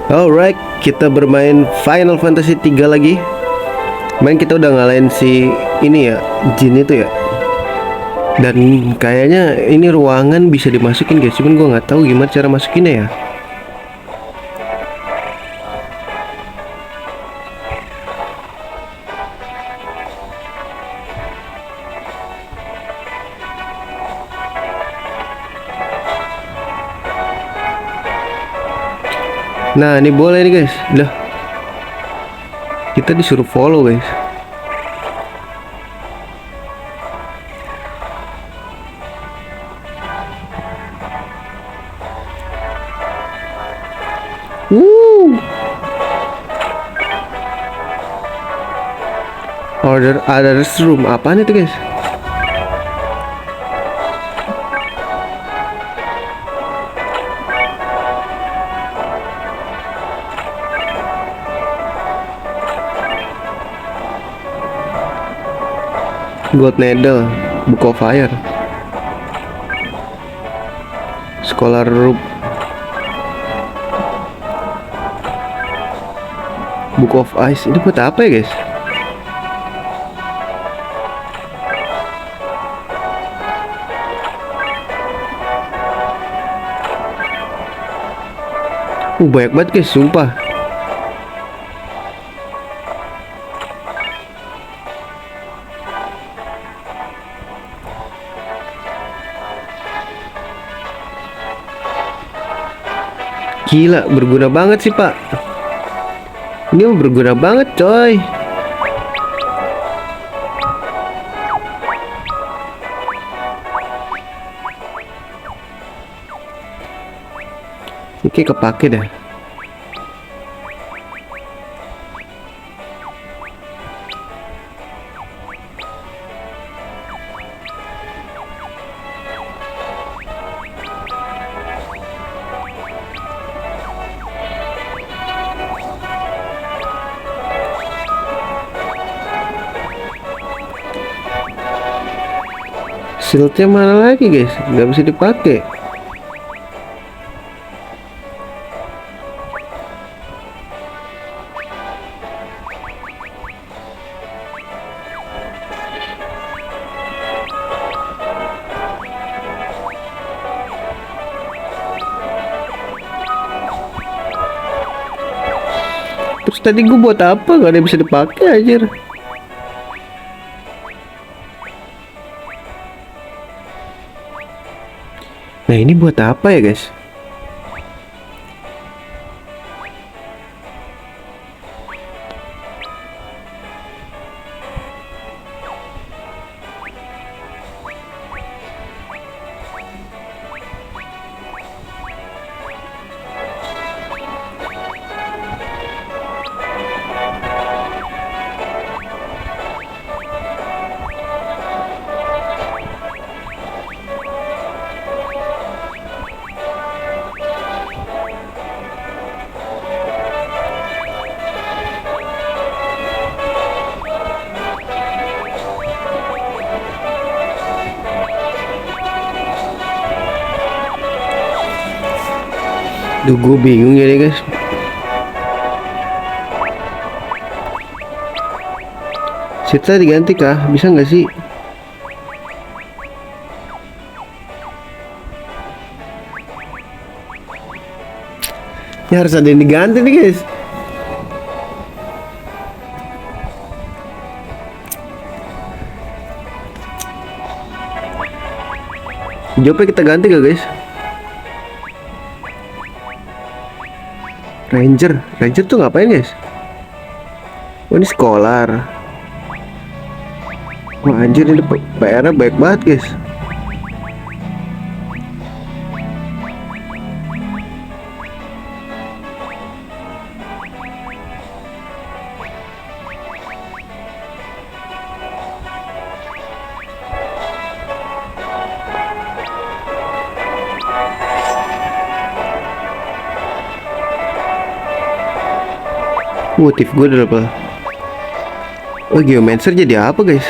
Alright, kita bermain Final Fantasy 3 lagi. Main kita udah ngalahin si ini ya, Jin itu ya. Dan kayaknya ini ruangan bisa dimasukin guys, cuman gua nggak tahu gimana cara masukinnya ya. Nah, ini boleh nih guys. Lah, kita disuruh follow guys. Woo. Order others room. Apaan itu guys? God Needle, Book of Fire, Scholar Room, Book of Ice. Ini buat apa ya guys? Banyak banget guys, sumpah. Gila, berguna banget sih pak. Ini mah berguna banget coy. Ini kayak kepake dah. Shieldnya mana lagi guys? Nggak bisa dipakai. Terus tadi gue buat apa? Gak ada yang bisa dipakai aja. Nah ini buat apa ya guys? Duh, gue bingung ya nih guys. Sita diganti kah? Bisa nggak sih? Ya harus ada yang diganti nih guys. Jawabnya kita ganti gak guys? Ranger tuh ngapain guys? Oh ini scholar. Wah anjir, ini PR-nya baik banget guys. Motif gue udah apa? Oh Geomancer jadi apa guys?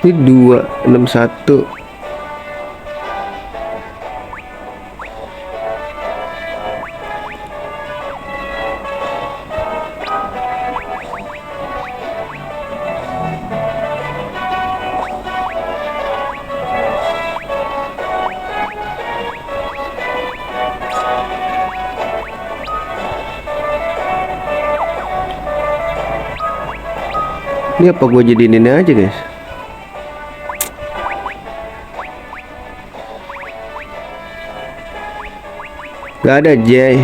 Ini 261. Ini apa gue jadiin ini aja guys? Gak ada J.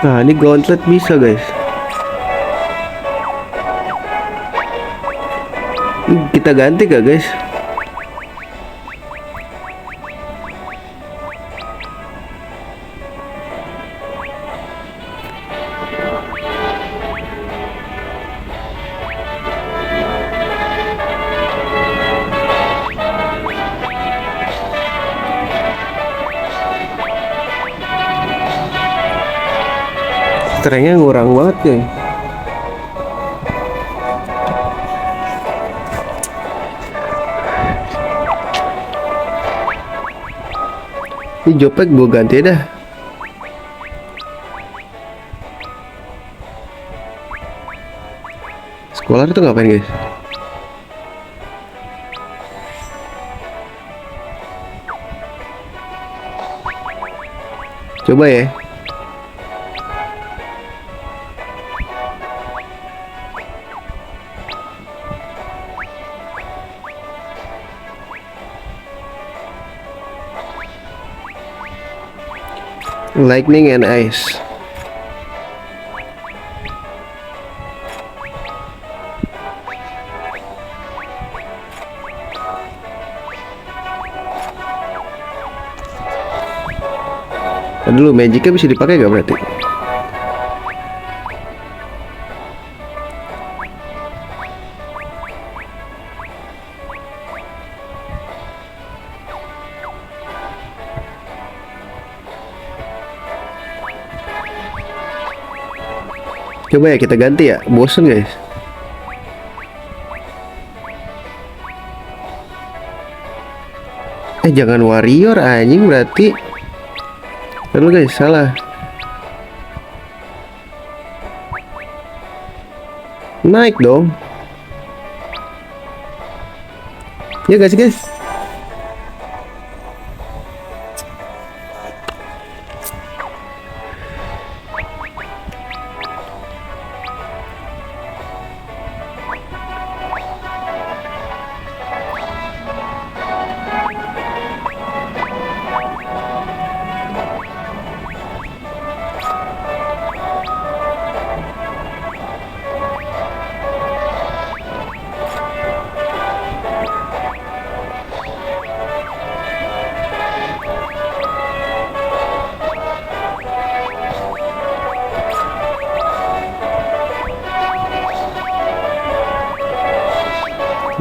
Nah ini gauntlet bisa guys. Kita ganti gak guys? Strength-nya kurang banget guys. Ini Jopek gue ganti dah. Sekolah itu ngapain guys? Coba ya. Lightning and ice. Dulu magicnya bisa dipakai gak berarti? Coba ya kita ganti ya, bosen guys. Jangan warrior anjing berarti. Lalu guys, salah. Naik dong. Ya guys guys.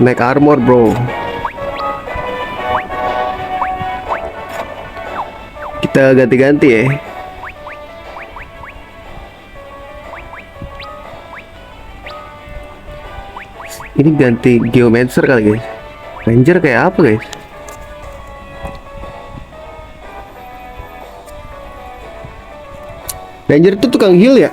Naik armor bro. Kita ganti-ganti ya. Ini ganti Geomancer kali guys. Ranger kayak apa guys? Ranger itu tukang heal ya?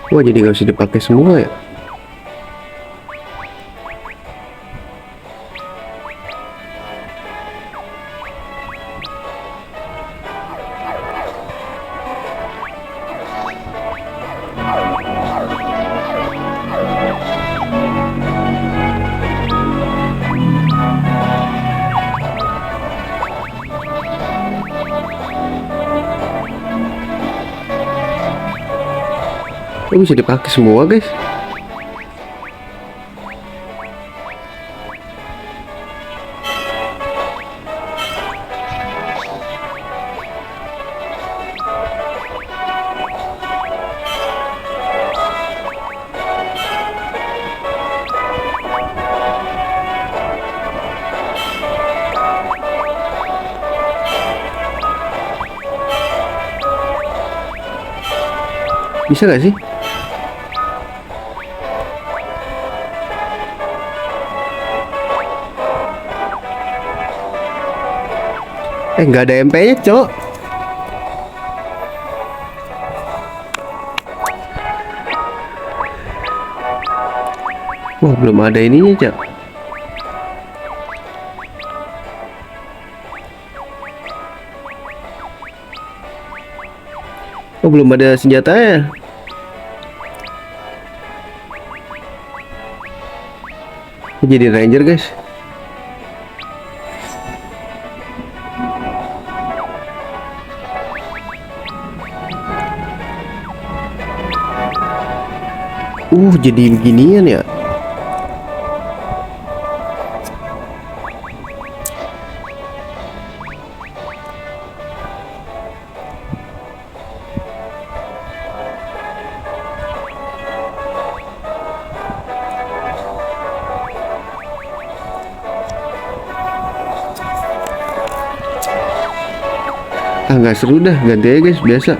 Wah jadi gak usah dipakai semua ya. Oh, bisa dipakai semua guys. Bisa gak sih? Nggak ada MP-nya, Cok. Wah, belum ada ininya, Cok. Oh, belum ada senjatanya. Jadi ranger, guys. Jadi beginian ya. Nggak seru dah, ganti aja guys, biasa.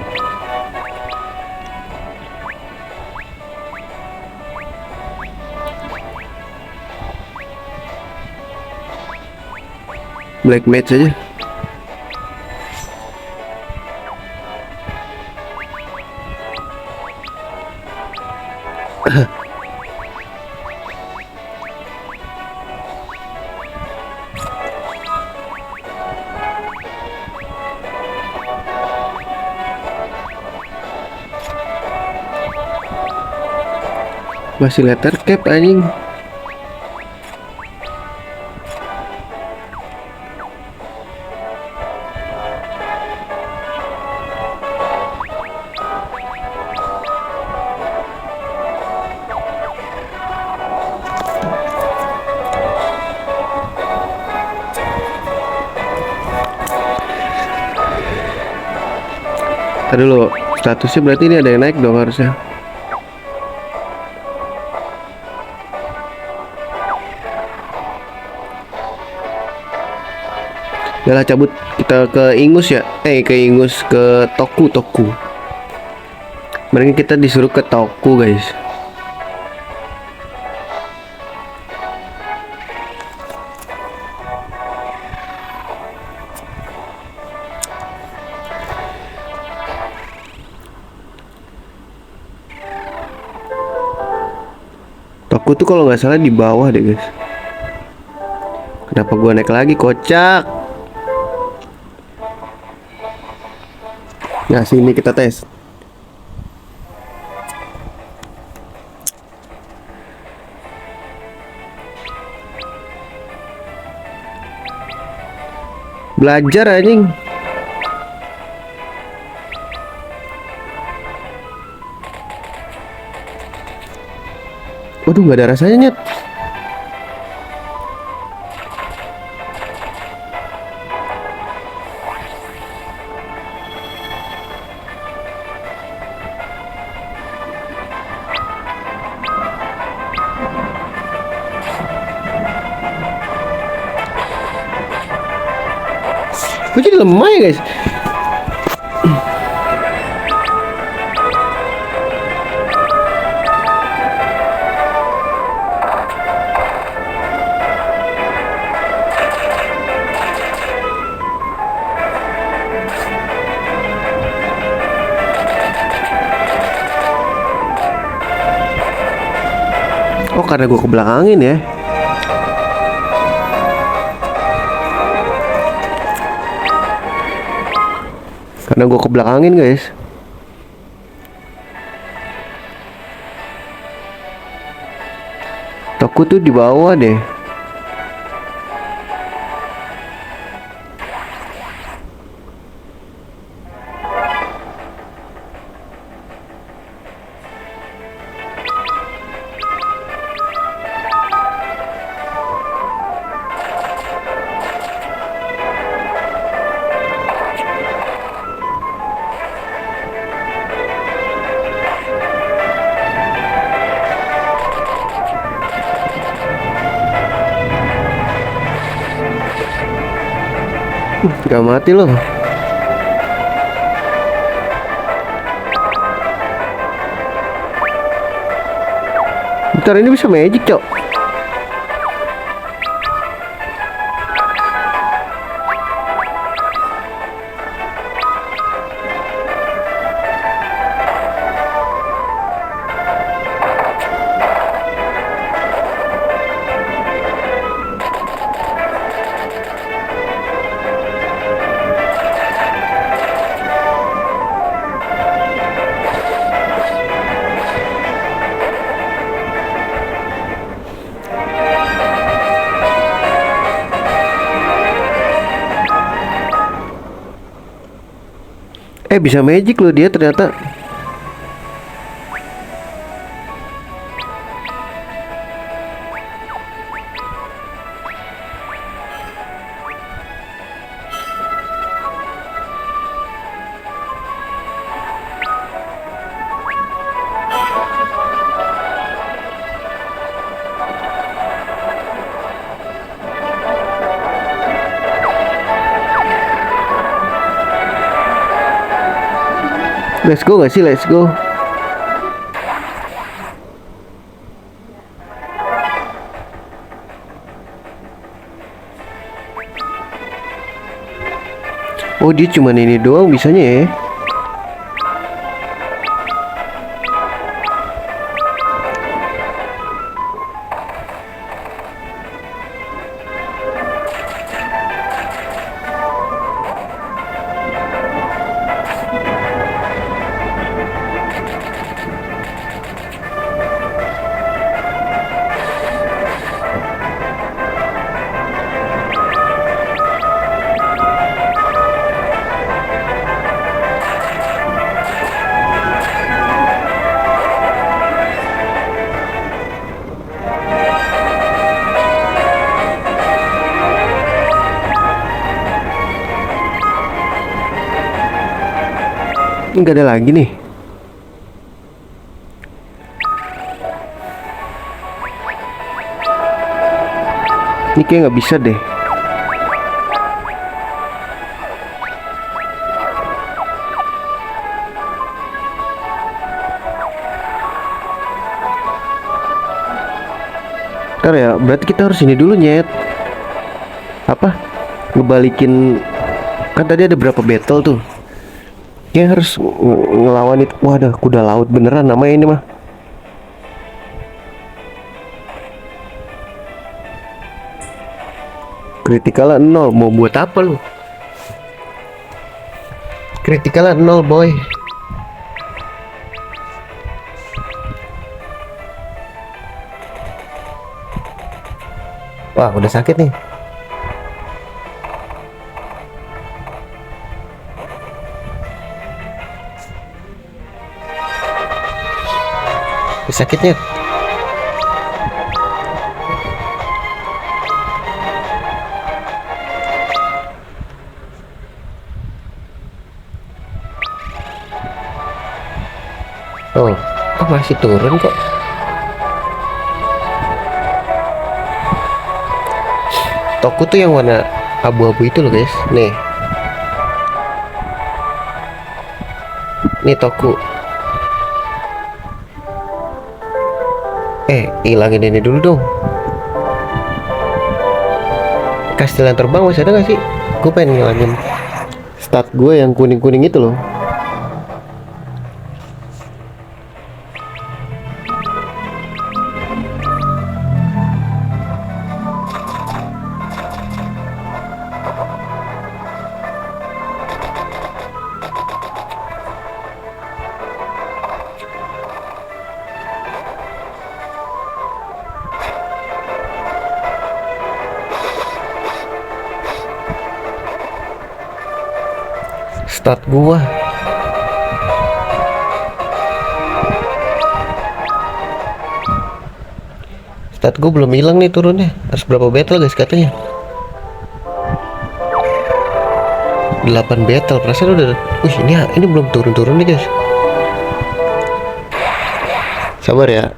Black match aja. Masih letter cap anjing. Tadi dulu, statusnya berarti ini ada yang naik dong harusnya. Yalah, cabut kita ke Ingus ya. Ke Ingus, ke Toku. Mending kita disuruh ke Toku guys. Toku tuh kalau nggak salah di bawah deh guys. Kenapa gua naik lagi, kocak? Nah, sini kita tes. Belajar anjing. Waduh, nggak ada rasanya nyet. Kok jadi lemah ya guys? Oh, karena gue kebelakangin ya. Karena gue kebelakangin guys. Toku tuh di bawah deh. Gak mati loh. Bentar, ini bisa magic, cok. Bisa magic loh dia ternyata. Let's go gak sih? Let's go. Oh, dia cuman ini doang bisanya ya. Nggak ada lagi nih. Ini kayak nggak bisa deh. Ntar ya, berarti kita harus ini dulu nyet. Apa? Ngebalikin. Kan tadi ada berapa battle tuh. Ya harus ngelawan itu. Waduh, kuda laut beneran namanya ini mah. Kritikalnya 0. Mau buat apa lu? Kritikalnya 0 boy. Wah, udah sakit nih. Sakitnya. Oh, masih turun kok. Toku tuh yang warna abu-abu itu loh guys. Nih. Nih Toku. Hilangin ini dulu dong. Kastilan terbang masih ada gak sih? Gue pengen ngilangin stat gue yang kuning-kuning itu loh. Stat gua. Stat gua belum hilang nih turunnya. Harus berapa battle guys katanya? 8 battle. Perasaan udah. Ini belum turun-turun nih guys. Sabar ya.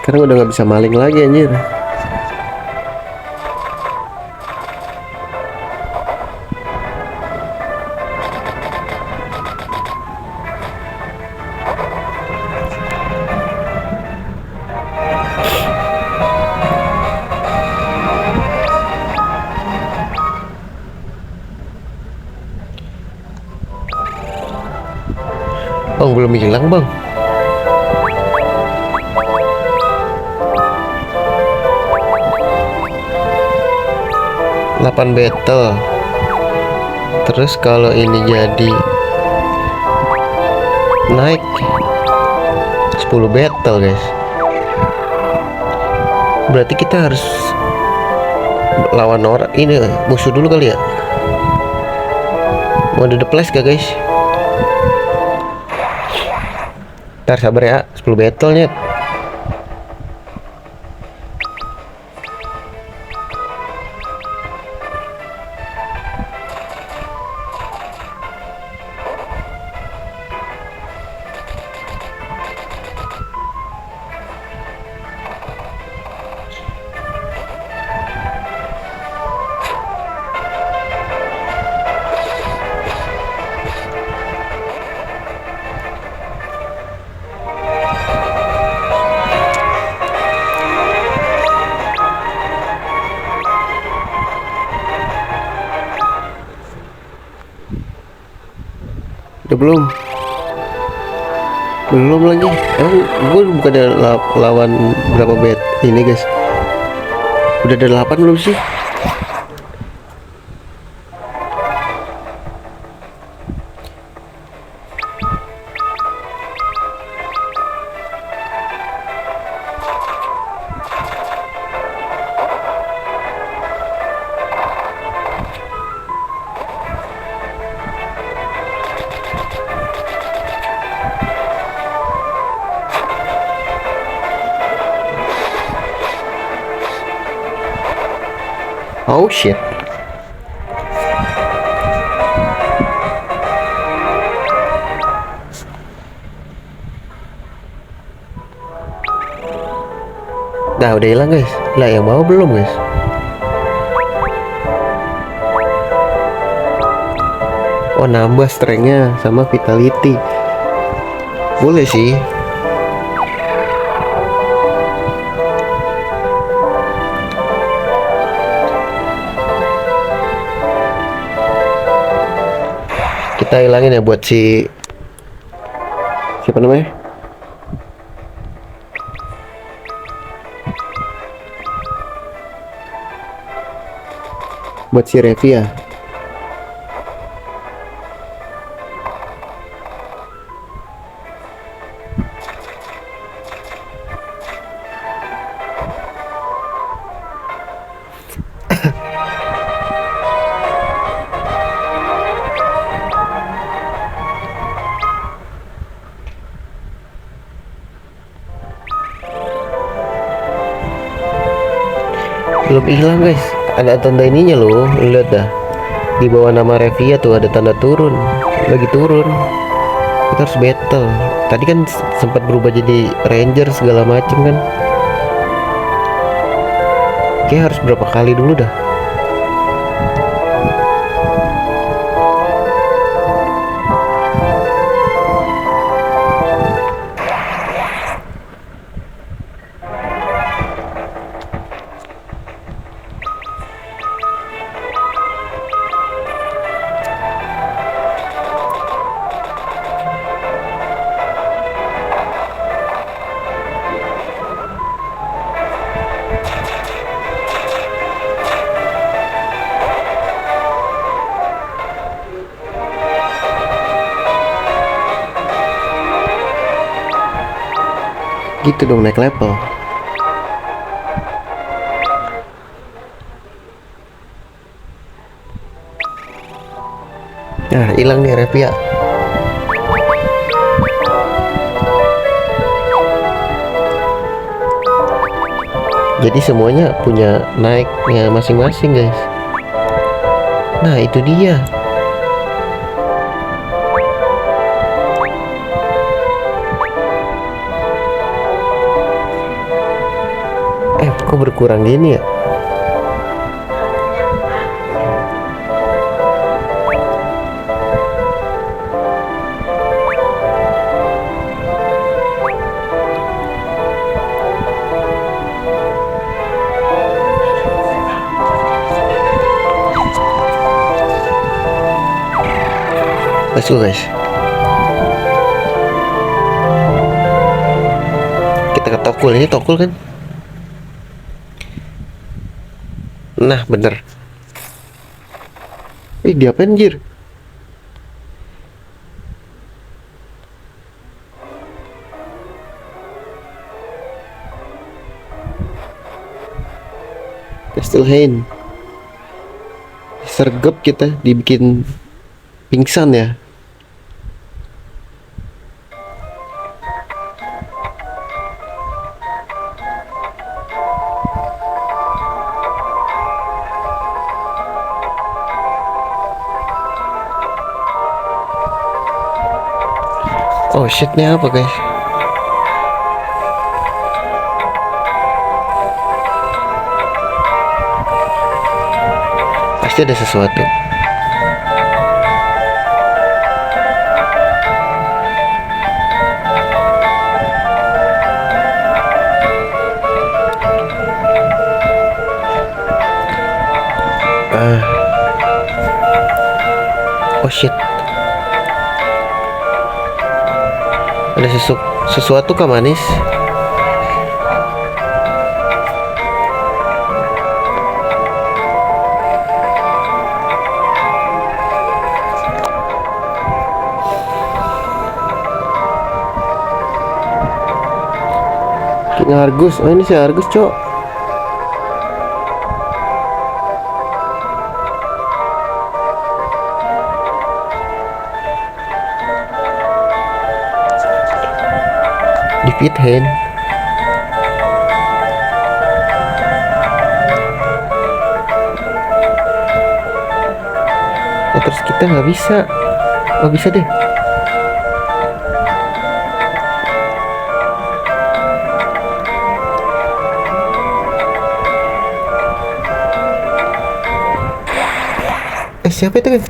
Sekarang udah nggak bisa maling lagi anjir. Bang, belum hilang bang. Delapan battle. Terus kalau ini jadi naik 10 battle guys, berarti kita harus lawan orang ini musuh dulu kali ya. Mau ada the place gak guys? Ntar sabar ya, 10 battle nya. Udah belum lagi. Emang gue bukan ada lawan berapa bet ini guys? Udah ada 8 belum sih? Oh shit. Nah udah hilang guys. Lah yang mau belum guys? Oh nambah strength-nya sama vitality. Boleh sih. Kita hilangin ya buat si siapa namanya? Buat si Revia. Belum hilang guys, ada tanda ininya loh, lihat dah di bawah nama Revia tuh ada tanda turun, lagi turun. Kita harus battle. Tadi kan sempat berubah jadi ranger segala macem kan. Oke, harus berapa kali dulu dah. Gitu dong naik level. Nah hilang nih Revia. Jadi semuanya punya naiknya masing-masing guys. Nah itu dia. Kok berkurang gini ya? Let's go guys. Kita ke Tokul, ini Tokul kan? Nah bener. Diapain anjir? Castelhain. Sergap kita, dibikin pingsan ya. Oh shit, ini apa guys? Pasti ada sesuatu. Oh shit. Ada sesuatu kah manis? King Argus. Oh ini si Argus cok. Di pit hand. Terus kita nggak bisa. Oh bisa deh. Siapa itu kan?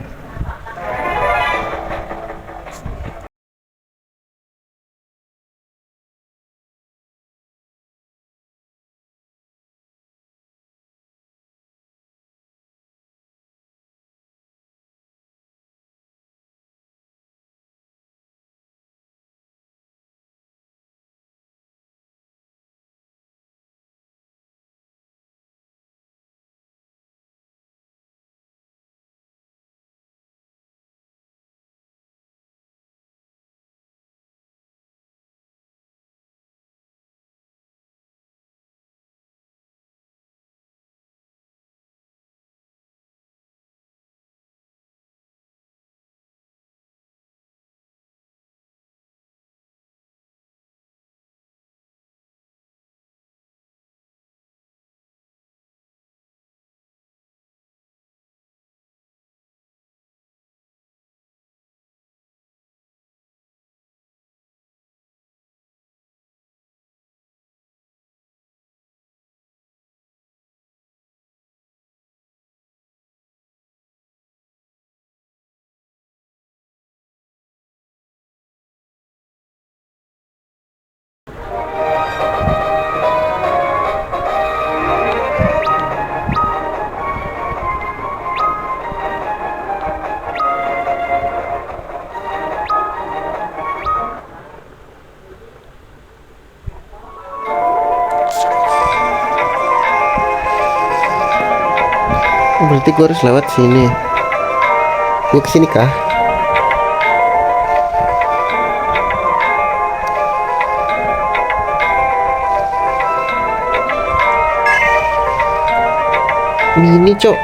Berarti gue harus lewat sini. Gue kesini kah? Ini cok.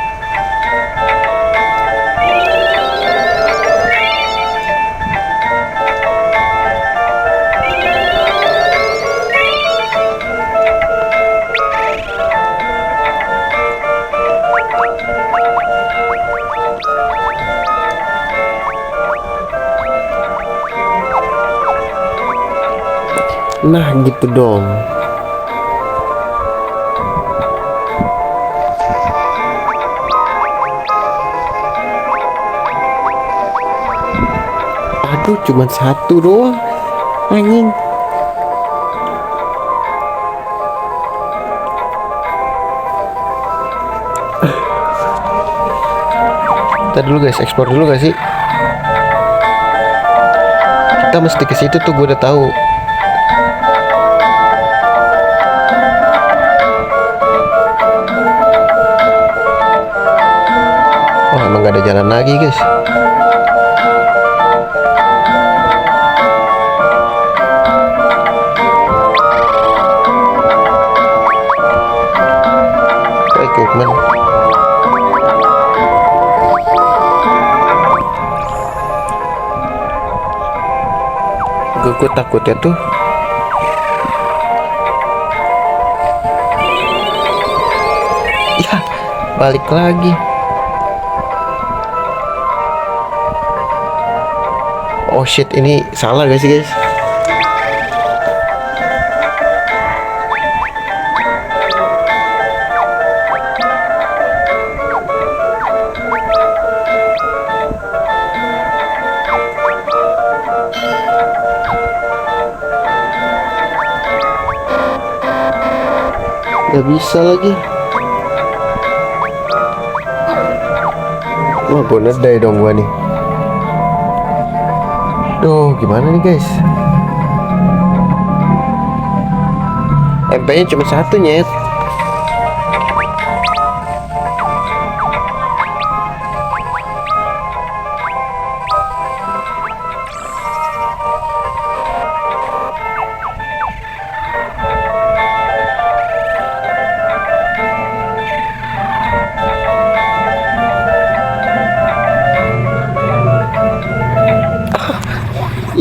Nah gitu dong. Aduh, cuman satu doang. Anjing. Kita dulu guys, ekspor dulu gak sih? Kita mesti ke situ tuh, gue udah tahu. Oh, emang gak ada jalan lagi guys. Equipment. Gue takutnya tuh ya balik lagi. Oh shit, ini salah gak sih guys? Gak bisa lagi. Wah, bonus day dong gua nih. Duh, gimana nih guys? MP-nya cuma satu nyet.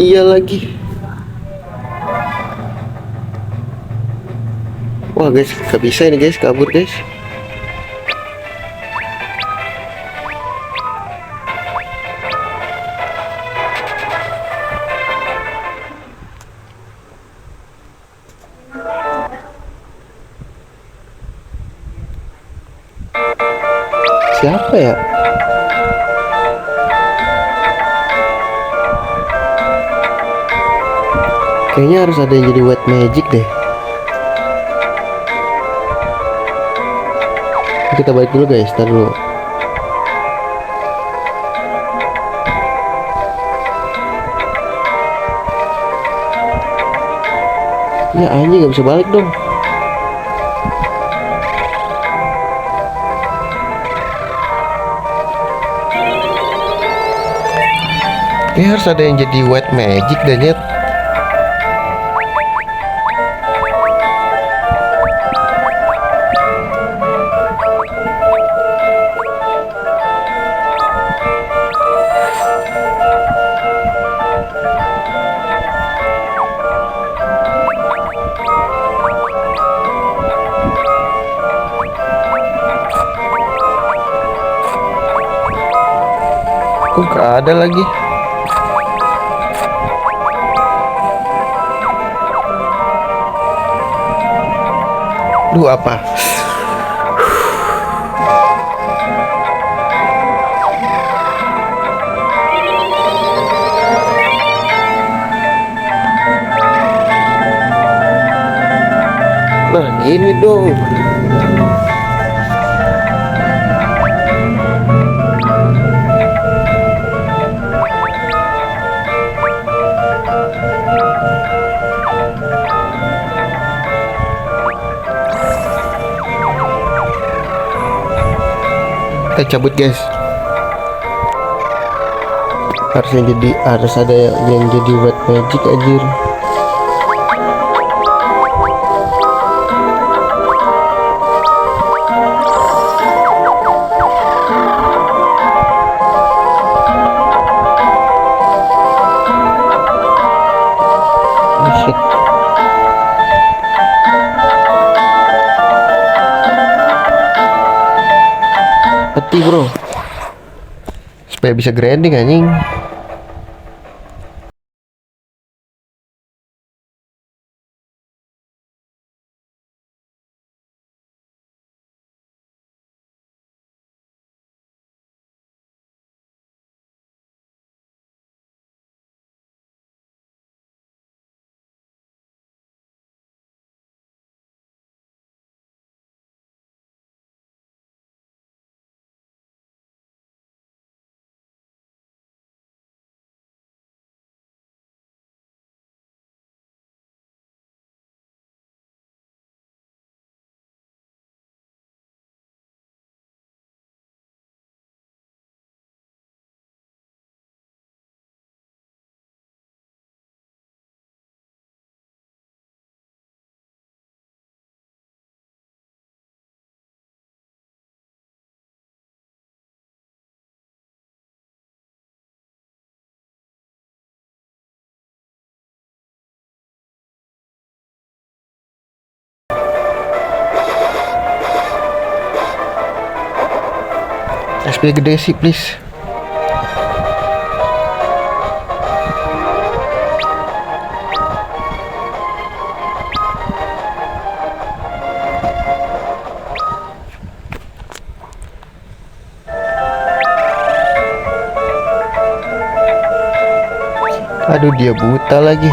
Iya lagi. Wah guys, gak bisa ini guys, kabur guys. Siapa ya? Kayaknya harus ada yang jadi white magic deh. Kita balik dulu guys, tar dulu. Ya anjing, gak bisa balik dong. Kayaknya harus ada yang jadi white magic dan nyet. Kok gak ada lagi? Duh, apa? Nah, gini dong. Kita cabut guys. Harus ada yang jadi white magic anjir. Oh, shit. Peti bro, supaya bisa grinding anjing. XP gede sih please. Aduh, dia buta lagi.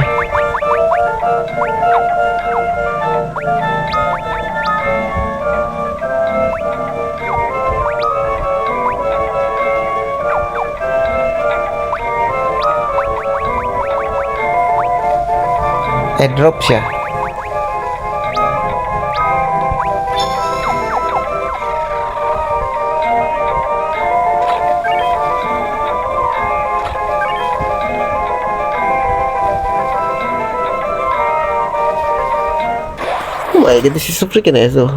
Airdrops ya. Oh my god, this is so freaking asshole.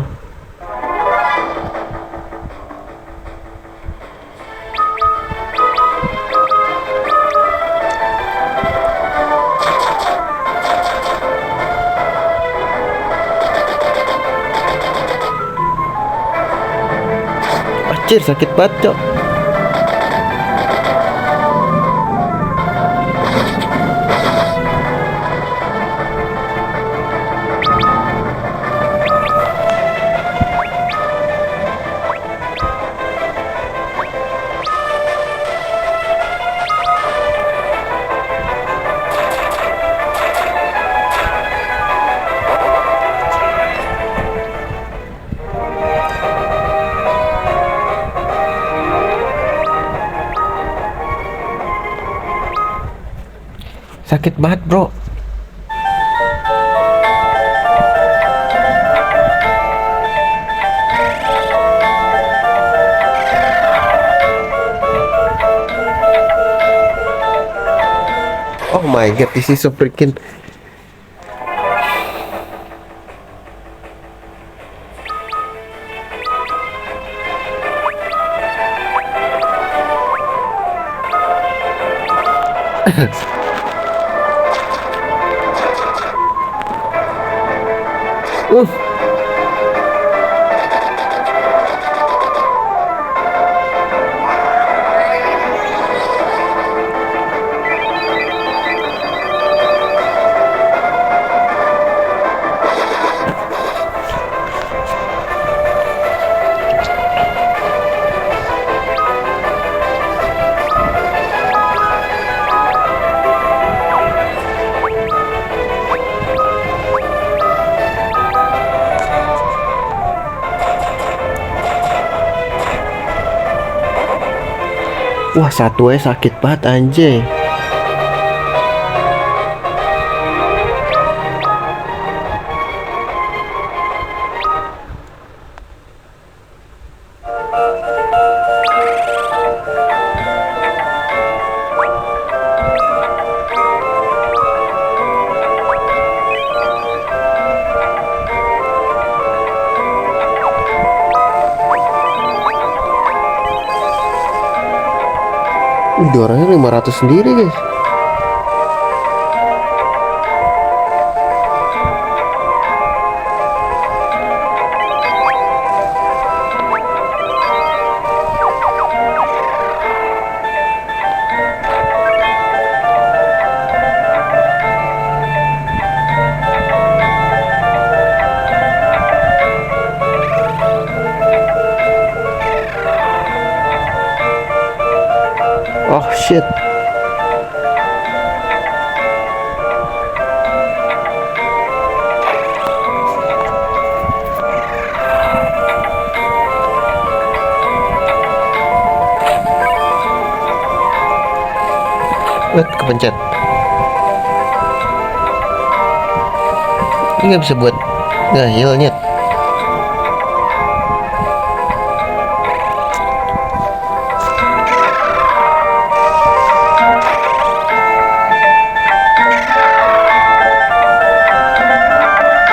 Anjir, sakit banget, Cok. Sakit banget, bro. Oh my god, this is so freaking. Uh. Wah, satunya sakit banget anjay. Udah orangnya 500 sendiri, guys. Oh shit. Kepencet. Ini nggak bisa buat ngehil nyet.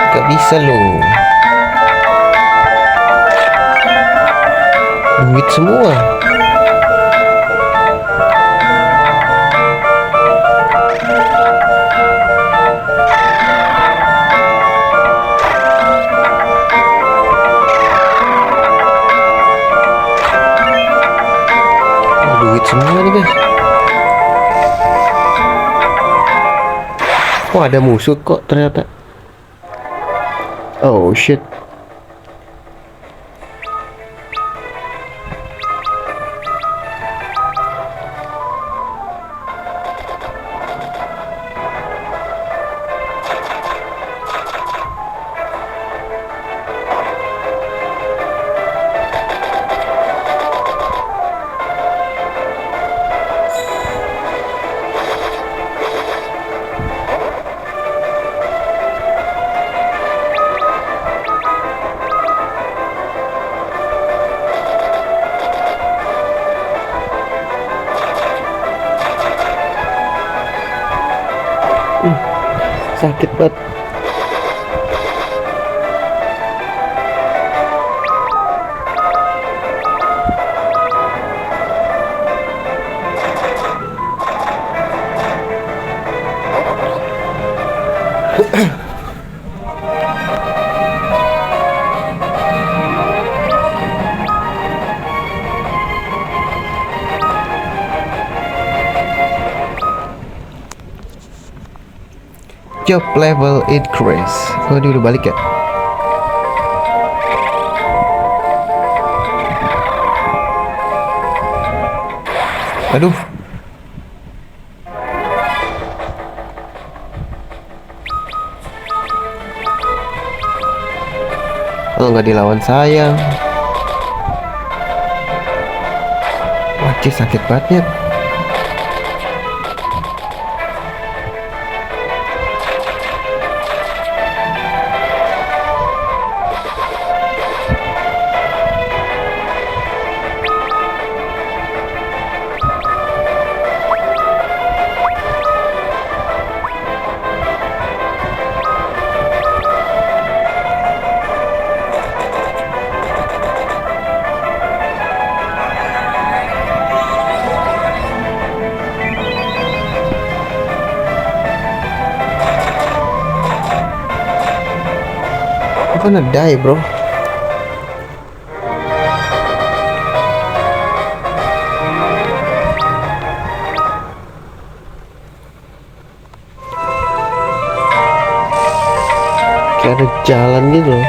Gak bisa loh. Duit semua. duit semua nih guys. Oh ada musuh kok ternyata. Oh shit. Sakit banget. Job level increase. Oh dia udah balik ya. Aduh. Kalau nggak dilawan saya. Wajib sakit banget ya. I'm gonna die, bro. Kayak ada jalan gitu loh.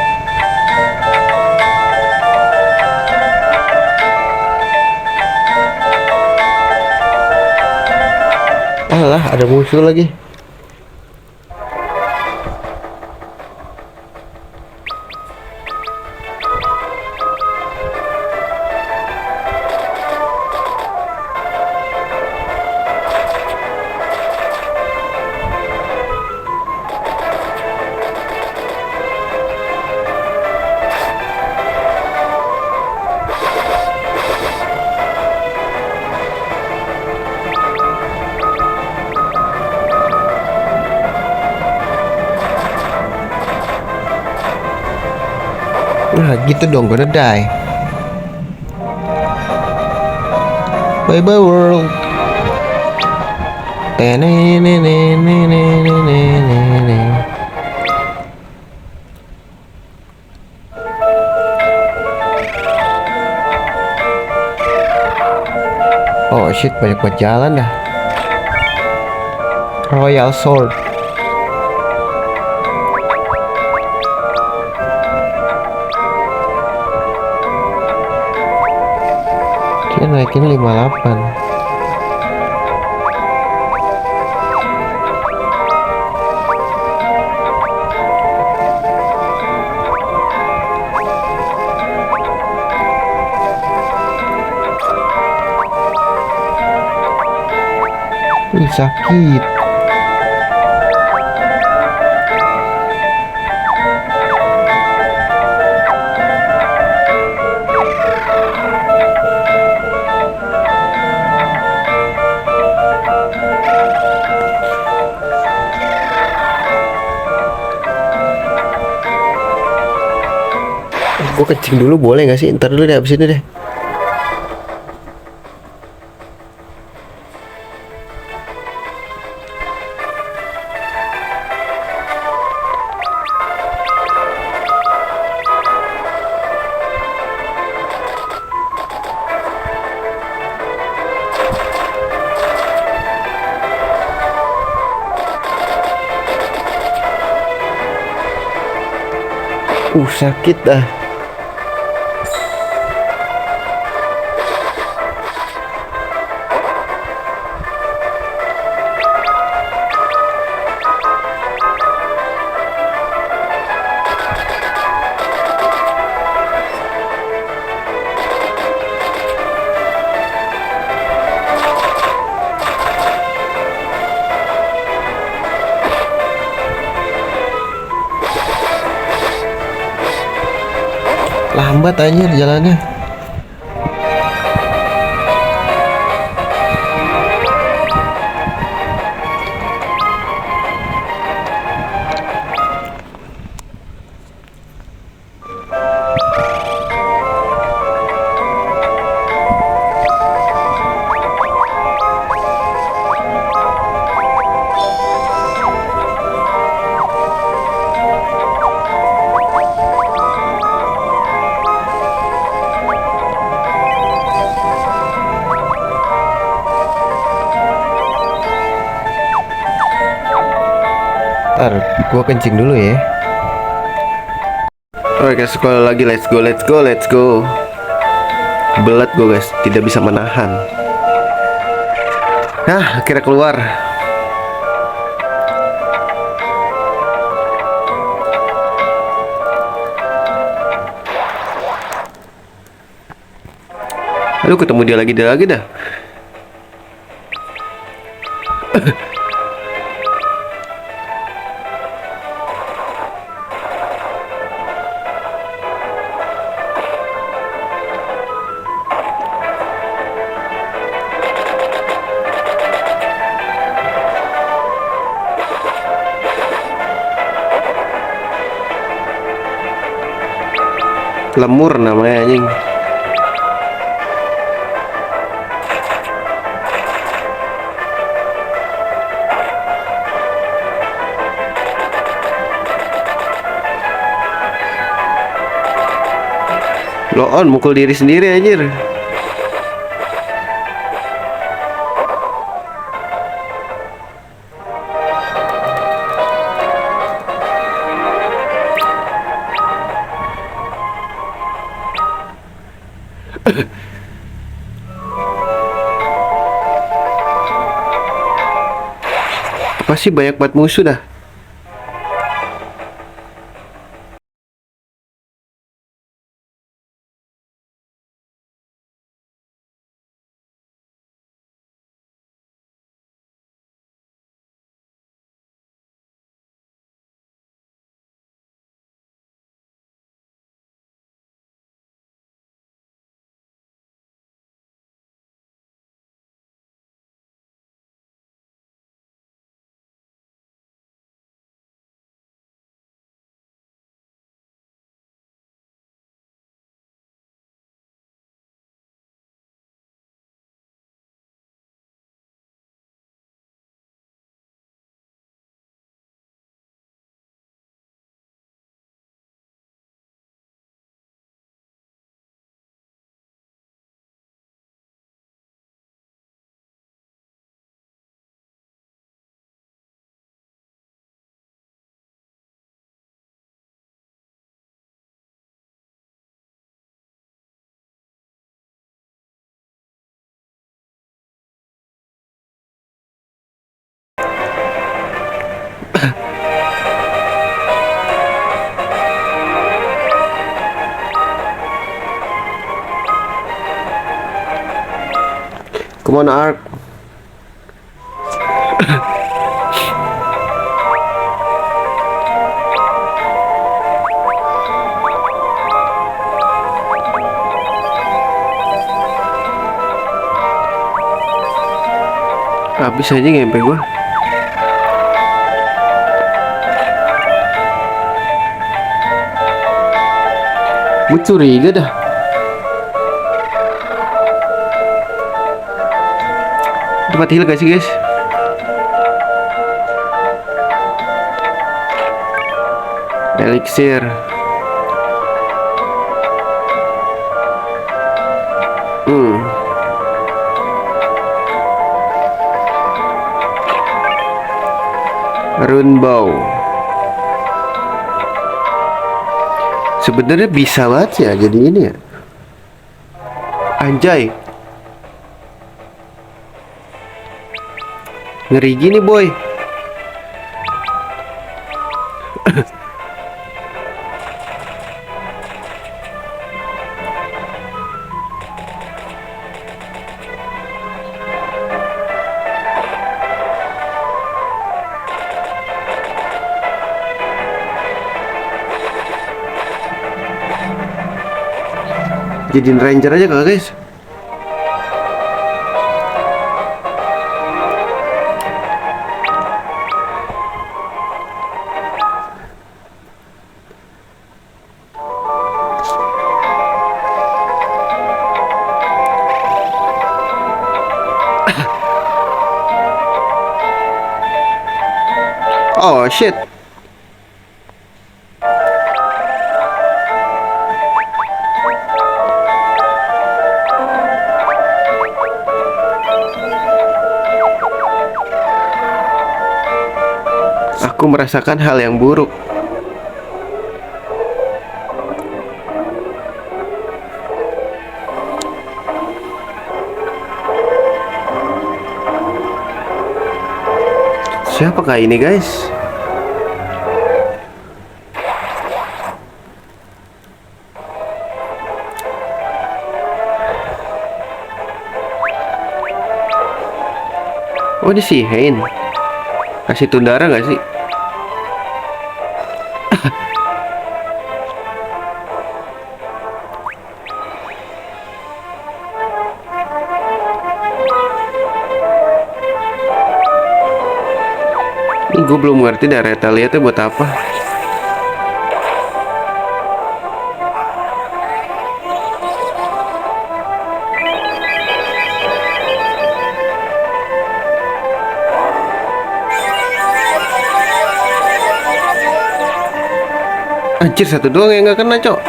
Alah, ada musuh lagi. Nah gitu dong, gonna die. Bye bye world. Oh shit, banyak banget jalan dah. Royal Sword. Dia naikin 58. Sakit. Gue kencing dulu boleh gak sih? Ntar dulu deh, abis ini deh. Sakit dah. Lambat anjir jalannya. Ntar gua kencing dulu ya. Oke, sekolah lagi, let's go. Belat gue guys, tidak bisa menahan. Nah, akhirnya keluar. Aduh, ketemu dia lagi dah. Lemur namanya anjing. Lo on mukul diri sendiri anjir. Apa sih banyak banget musuh dah. Come on, Ark. Habis aja ngempe gua. Gue curiga dah. Dapat heal gak sih guys? Elixir. Rune bow. Sebenarnya bisa banget sih ya jadi ini ya. Anjay. Ngeri gini boy. Jadiin ranger aja kak guys. Oh shit. Aku merasakan hal yang buruk. Siapakah ini guys? Oh ini si Hein. Kasih Tundara gak sih? Ini gue belum ngerti dah retaliatnya buat apa. Anjir satu doang yang gak kena cok.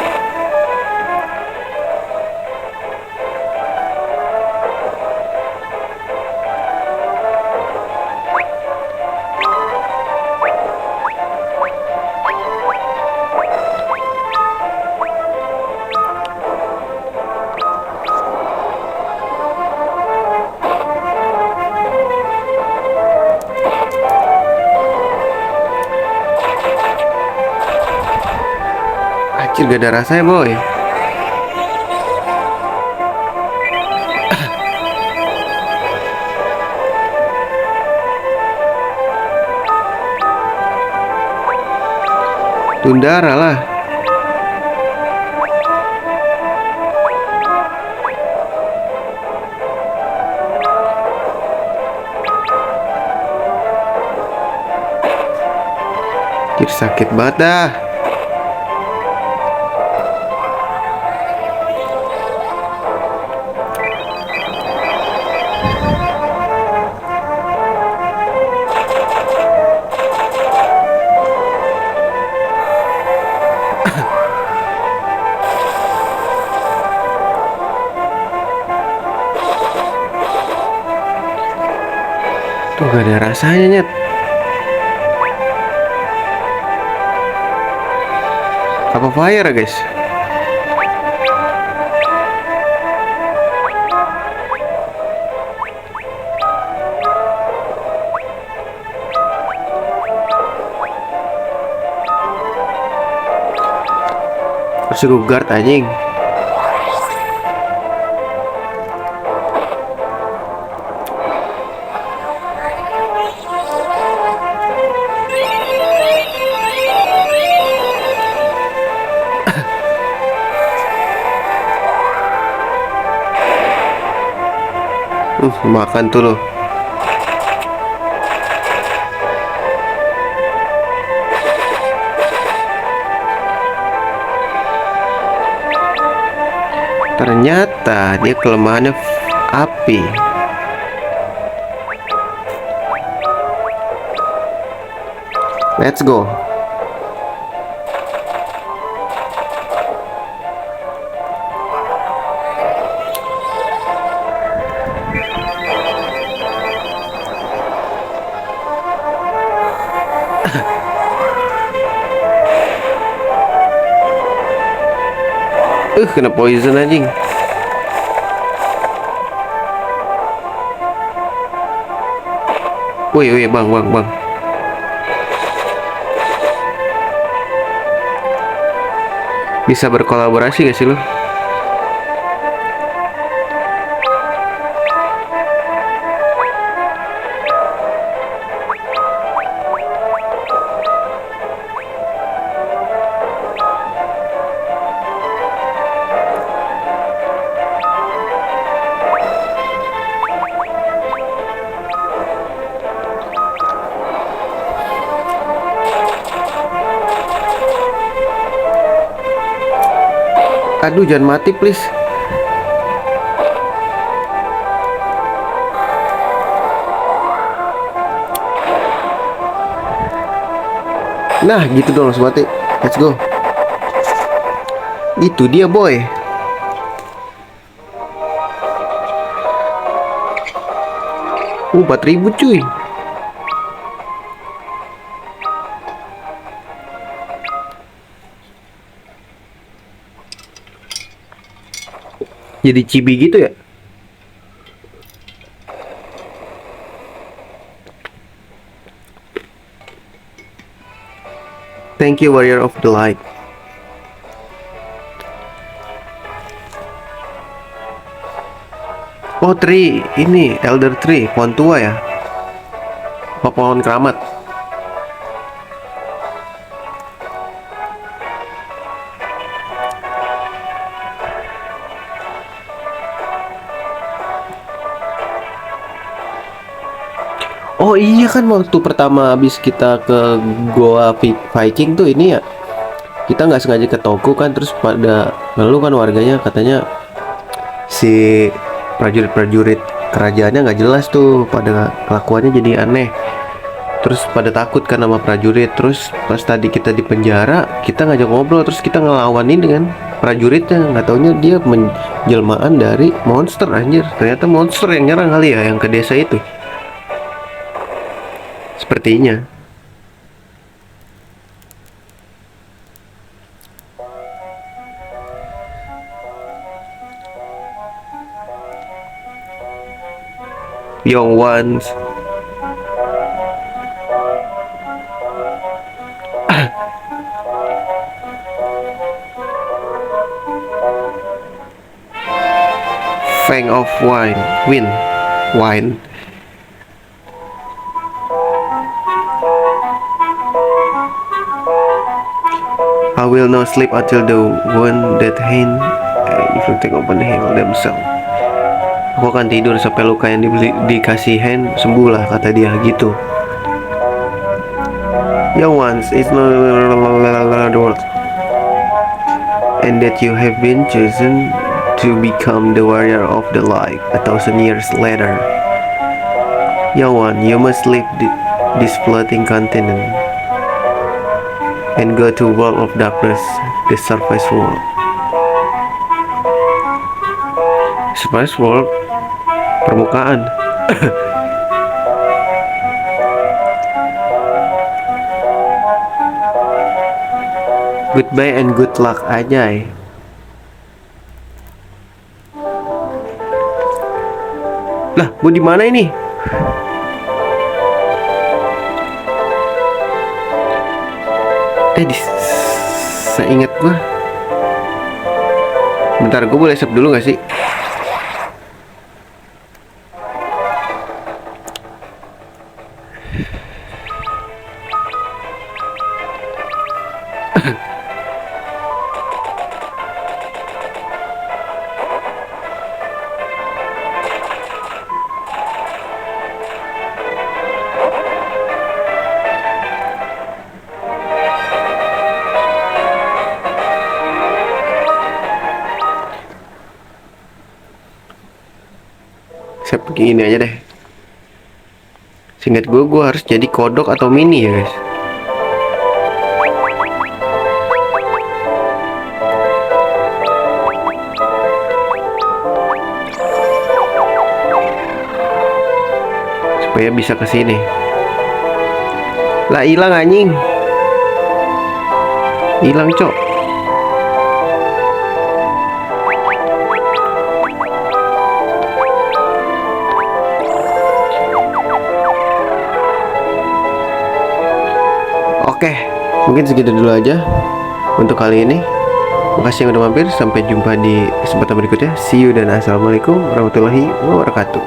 Anjir gak ada rasanya boy. Tundara lah. Anjir sakit banget dah. Tuh gak ada rasanya nyet. Apa fire ya guys? Harus gue guard anjing. Makan tuh lo. Ternyata dia kelemahannya api. Let's go. Kena poison anjing. Woi, bang. Bisa berkolaborasi gak sih lo? Aduh, jangan mati please. Nah gitu dong, langsung mati. Let's go. Itu dia boy. Uh, 4.000 cuy. Jadi chibi gitu ya. Thank you Warrior of the Light. Oh tree, ini Elder Tree, pohon tua ya. Apa pohon keramat? Oh iya kan, waktu pertama habis kita ke Goa Viking tuh ini ya, kita nggak sengaja ke toko kan, terus pada lalu kan warganya katanya si prajurit-prajurit kerajaannya nggak jelas tuh, pada kelakuannya jadi aneh, terus pada takut kan sama prajurit. Terus pas tadi kita di penjara, kita ngajak ngobrol, terus kita ngelawanin dengan prajuritnya, nggak taunya dia menjelmaan dari monster. Anjir, ternyata monster yang nyerang kali ya, yang ke desa itu sepertinya. Young ones. Fang of wine. I will not sleep until the one that hand inflicting open heal themselves. Aku akan tidur sampai luka yang dikasih hand sembuh lah, kata dia gitu. Young ones, it's not the world, and that you have been chosen to become the warrior of the light 1,000 years later. Young one, you must leave this floating continent and go to world of darkness, the surface world. Surface world, permukaan. Goodbye and good luck aja. Lah, mau di mana ini? Seingat gua. Bentar, gua boleh save dulu gak sih? Saya pergi ini aja deh. Seingat gue harus jadi kodok atau mini ya guys. Supaya bisa ke sini. Lah hilang anjing. Hilang cok. Oke, mungkin segitu dulu aja untuk kali ini. Makasih yang udah mampir. Sampai jumpa di kesempatan berikutnya. See you dan assalamualaikum warahmatullahi wabarakatuh.